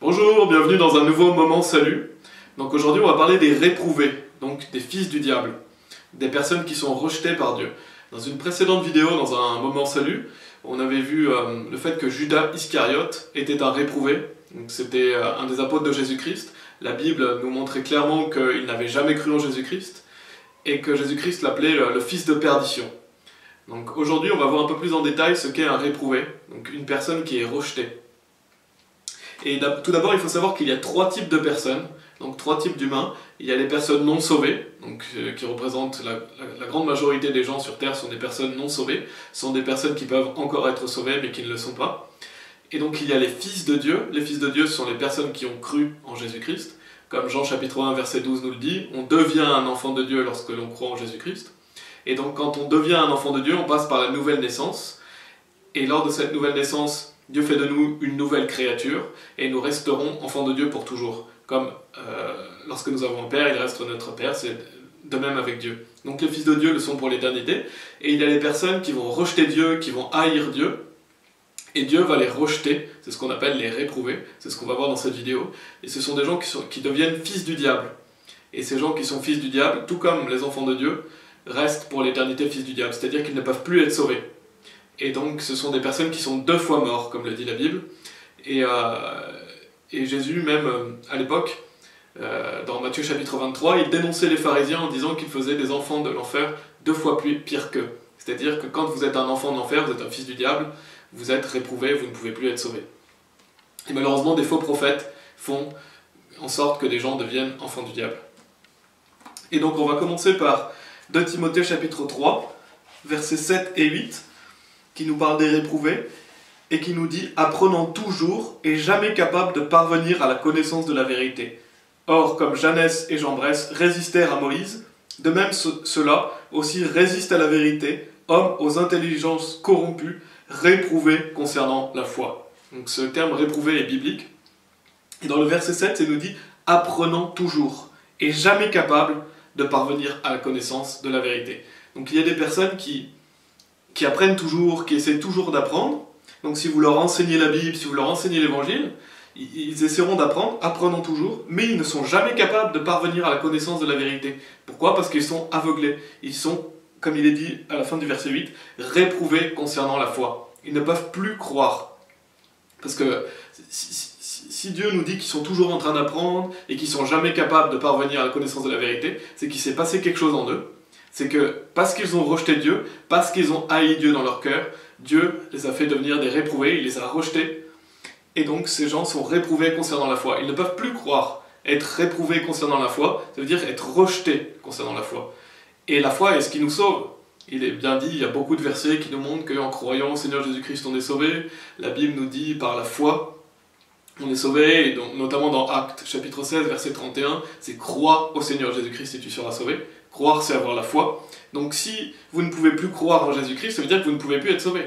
Bonjour, bienvenue dans un nouveau Moment Salut. Donc aujourd'hui on va parler des réprouvés, donc des fils du diable, des personnes qui sont rejetées par Dieu. Dans une précédente vidéo, dans un Moment Salut, on avait vu le fait que Judas Iscariote était un réprouvé. C'était un des apôtres de Jésus-Christ. La Bible nous montrait clairement qu'il n'avait jamais cru en Jésus-Christ et que Jésus-Christ l'appelait le fils de perdition. Donc aujourd'hui on va voir un peu plus en détail ce qu'est un réprouvé, donc une personne qui est rejetée. Et tout d'abord, il faut savoir qu'il y a trois types de personnes, donc trois types d'humains. Il y a les personnes non sauvées, donc, qui représentent la grande majorité des gens sur Terre sont des personnes non sauvées, sont des personnes qui peuvent encore être sauvées mais qui ne le sont pas. Et donc il y a les fils de Dieu. Les fils de Dieu, ce sont les personnes qui ont cru en Jésus-Christ. Comme Jean chapitre 1 verset 12 nous le dit, on devient un enfant de Dieu lorsque l'on croit en Jésus-Christ. Et donc quand on devient un enfant de Dieu, on passe par la nouvelle naissance. Et lors de cette nouvelle naissance, Dieu fait de nous une nouvelle créature et nous resterons enfants de Dieu pour toujours. Comme lorsque nous avons un Père, il reste notre Père, c'est de même avec Dieu. Donc les fils de Dieu le sont pour l'éternité. Et il y a les personnes qui vont rejeter Dieu, qui vont haïr Dieu. Et Dieu va les rejeter, c'est ce qu'on appelle les réprouvés, c'est ce qu'on va voir dans cette vidéo. Et ce sont des gens qui deviennent fils du diable. Et ces gens qui sont fils du diable, tout comme les enfants de Dieu, restent pour l'éternité fils du diable. C'est-à-dire qu'ils ne peuvent plus être sauvés. Et donc ce sont des personnes qui sont 2 fois morts, comme le dit la Bible. Et Jésus, même à l'époque, dans Matthieu chapitre 23, il dénonçait les pharisiens en disant qu'ils faisaient des enfants de l'enfer 2 fois pire qu'eux. C'est-à-dire que quand vous êtes un enfant de l'enfer, vous êtes un fils du diable, vous êtes réprouvé, vous ne pouvez plus être sauvé. Et malheureusement, des faux prophètes font en sorte que des gens deviennent enfants du diable. Et donc on va commencer par 2 Timothée chapitre 3, versets 7 et 8, qui nous parle des réprouvés, et qui nous dit « Apprenant toujours et jamais capable de parvenir à la connaissance de la vérité. Or, comme Janès et Jambres résistèrent à Moïse, de même ceux-là aussi résistent à la vérité, hommes aux intelligences corrompues, réprouvés concernant la foi. » Donc ce terme « réprouvé » est biblique. Et dans le verset 7, il nous dit « Apprenant toujours et jamais capable de parvenir à la connaissance de la vérité. » Donc il y a des personnes qui apprennent toujours, qui essaient toujours d'apprendre. Donc si vous leur enseignez la Bible, si vous leur enseignez l'Évangile, ils essaieront d'apprendre, apprenant toujours, mais ils ne sont jamais capables de parvenir à la connaissance de la vérité. Pourquoi ? Parce qu'ils sont aveuglés. Ils sont, comme il est dit à la fin du verset 8, réprouvés concernant la foi. Ils ne peuvent plus croire. Parce que si Dieu nous dit qu'ils sont toujours en train d'apprendre et qu'ils ne sont jamais capables de parvenir à la connaissance de la vérité, c'est qu'il s'est passé quelque chose en eux. C'est que parce qu'ils ont rejeté Dieu, parce qu'ils ont haï Dieu dans leur cœur, Dieu les a fait devenir des réprouvés, il les a rejetés. Et donc ces gens sont réprouvés concernant la foi. Ils ne peuvent plus croire. Être réprouvés concernant la foi, ça veut dire être rejetés concernant la foi. Et la foi est ce qui nous sauve. Il est bien dit, il y a beaucoup de versets qui nous montrent qu'en croyant au Seigneur Jésus-Christ on est sauvé. La Bible nous dit par la foi on est sauvé, et donc, notamment dans Actes chapitre 16 verset 31, c'est « Crois au Seigneur Jésus-Christ et tu seras sauvé ». Croire, c'est avoir la foi. Donc si vous ne pouvez plus croire en Jésus-Christ, ça veut dire que vous ne pouvez plus être sauvé.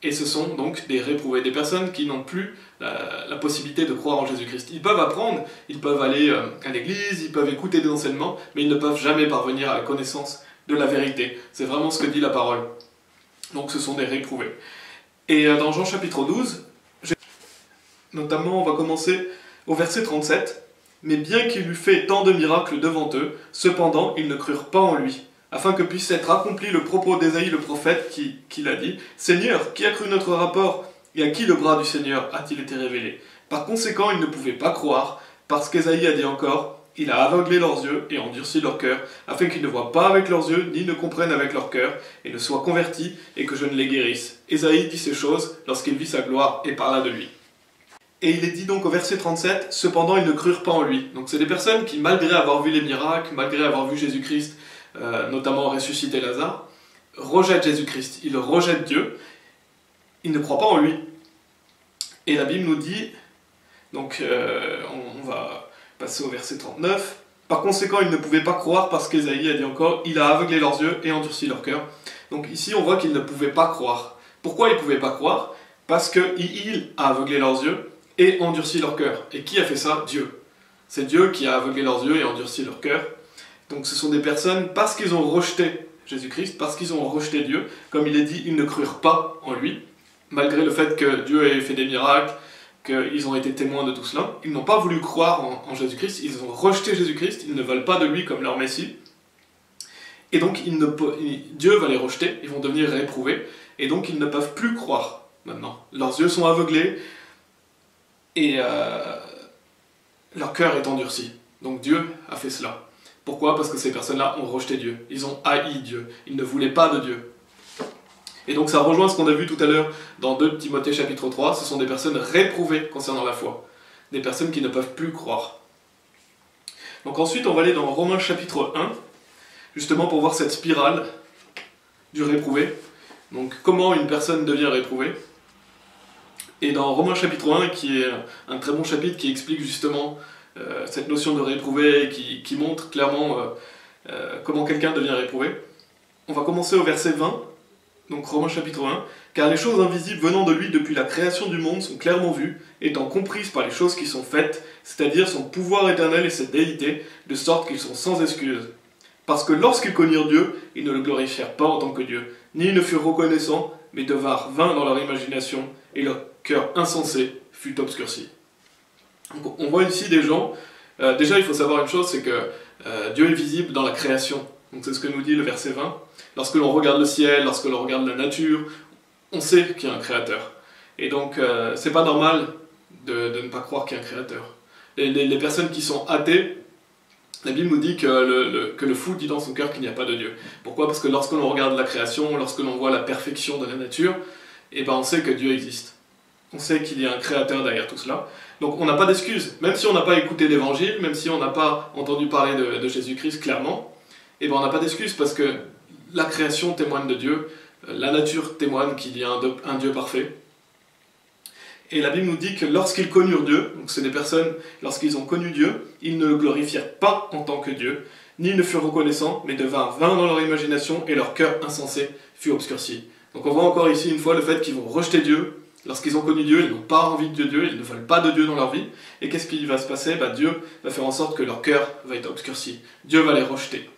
Et ce sont donc des réprouvés, des personnes qui n'ont plus la possibilité de croire en Jésus-Christ. Ils peuvent apprendre, ils peuvent aller à l'église, ils peuvent écouter des enseignements, mais ils ne peuvent jamais parvenir à la connaissance de la vérité. C'est vraiment ce que dit la parole. Donc ce sont des réprouvés. Et dans Jean chapitre 12, notamment on va commencer au verset 37, « Mais bien qu'il eût fait tant de miracles devant eux, cependant ils ne crurent pas en lui, afin que puisse être accompli le propos d'Ésaïe le prophète qui l'a dit, « Seigneur, qui a cru notre rapport, et à qui le bras du Seigneur a-t-il été révélé ?» Par conséquent, ils ne pouvaient pas croire, parce qu'Ésaïe a dit encore, « Il a aveuglé leurs yeux et endurci leur cœur, afin qu'ils ne voient pas avec leurs yeux, ni ne comprennent avec leur cœur, et ne soient convertis, et que je ne les guérisse. » Ésaïe dit ces choses lorsqu'il vit sa gloire et parla de lui. Et il est dit donc au verset 37, « Cependant, ils ne crurent pas en lui. » Donc c'est des personnes qui, malgré avoir vu les miracles, malgré avoir vu Jésus-Christ, notamment ressusciter Lazare, rejettent Jésus-Christ. Ils rejettent Dieu. Ils ne croient pas en lui. Et la Bible nous dit, donc on va passer au verset 39, « Par conséquent, ils ne pouvaient pas croire parce qu'Ésaïe a dit encore, « Il a aveuglé leurs yeux et endurci leur cœur. » Donc ici, on voit qu'ils ne pouvaient pas croire. Pourquoi ils ne pouvaient pas croire ? Parce qu'il a aveuglé leurs yeux et endurci leur cœur. Et qui a fait ça ? Dieu. C'est Dieu qui a aveuglé leurs yeux et endurci leur cœur. Donc ce sont des personnes, parce qu'ils ont rejeté Jésus-Christ, parce qu'ils ont rejeté Dieu, comme il est dit, ils ne crurent pas en lui, malgré le fait que Dieu ait fait des miracles, qu'ils ont été témoins de tout cela. Ils n'ont pas voulu croire en Jésus-Christ, ils ont rejeté Jésus-Christ, ils ne veulent pas de lui comme leur Messie. Et donc Dieu va les rejeter, ils vont devenir réprouvés, et donc ils ne peuvent plus croire maintenant. Leurs yeux sont aveuglés, et leur cœur est endurci. Donc Dieu a fait cela. Pourquoi? Parce que ces personnes-là ont rejeté Dieu. Ils ont haï Dieu. Ils ne voulaient pas de Dieu. Et donc ça rejoint ce qu'on a vu tout à l'heure dans 2 Timothée chapitre 3. Ce sont des personnes réprouvées concernant la foi. Des personnes qui ne peuvent plus croire. Donc ensuite on va aller dans Romains chapitre 1, justement pour voir cette spirale du réprouvé. Donc comment une personne devient réprouvée. Et dans Romains chapitre 1, qui est un très bon chapitre qui explique justement cette notion de réprouvé, qui montre clairement comment quelqu'un devient réprouvé. On va commencer au verset 20, donc Romains chapitre 1. « Car les choses invisibles venant de lui depuis la création du monde sont clairement vues, étant comprises par les choses qui sont faites, c'est-à-dire son pouvoir éternel et sa déité, de sorte qu'ils sont sans excuse. Parce que lorsqu'ils connurent Dieu, ils ne le glorifièrent pas en tant que Dieu, ni ils ne furent reconnaissants, mais devinrent vains dans leur imagination, et leur cœur insensé fut obscurci. » Donc on voit ici des gens, déjà il faut savoir une chose, c'est que Dieu est visible dans la création. Donc c'est ce que nous dit le verset 20. Lorsque l'on regarde le ciel, lorsque l'on regarde la nature, on sait qu'il y a un créateur. Et donc c'est pas normal de ne pas croire qu'il y a un créateur. Les personnes qui sont athées, la Bible nous dit que le fou dit dans son cœur qu'il n'y a pas de Dieu. Pourquoi? Parce que lorsque l'on regarde la création, lorsque l'on voit la perfection de la nature, eh ben on sait que Dieu existe. On sait qu'il y a un créateur derrière tout cela. Donc on n'a pas d'excuse. Même si on n'a pas écouté l'évangile, même si on n'a pas entendu parler de Jésus-Christ clairement, eh ben on n'a pas d'excuse parce que la création témoigne de Dieu, la nature témoigne qu'il y a un Dieu parfait. Et la Bible nous dit que lorsqu'ils connurent Dieu, donc c'est des personnes, lorsqu'ils ont connu Dieu, ils ne le glorifièrent pas en tant que Dieu, ni ils ne furent reconnaissants, mais devinrent vains dans leur imagination et leur cœur insensé fut obscurci. Donc on voit encore ici une fois le fait qu'ils vont rejeter Dieu. Lorsqu'ils ont connu Dieu, ils n'ont pas envie de Dieu, ils ne veulent pas de Dieu dans leur vie. Et qu'est-ce qui va se passer? Dieu va faire en sorte que leur cœur va être obscurci. Dieu va les rejeter.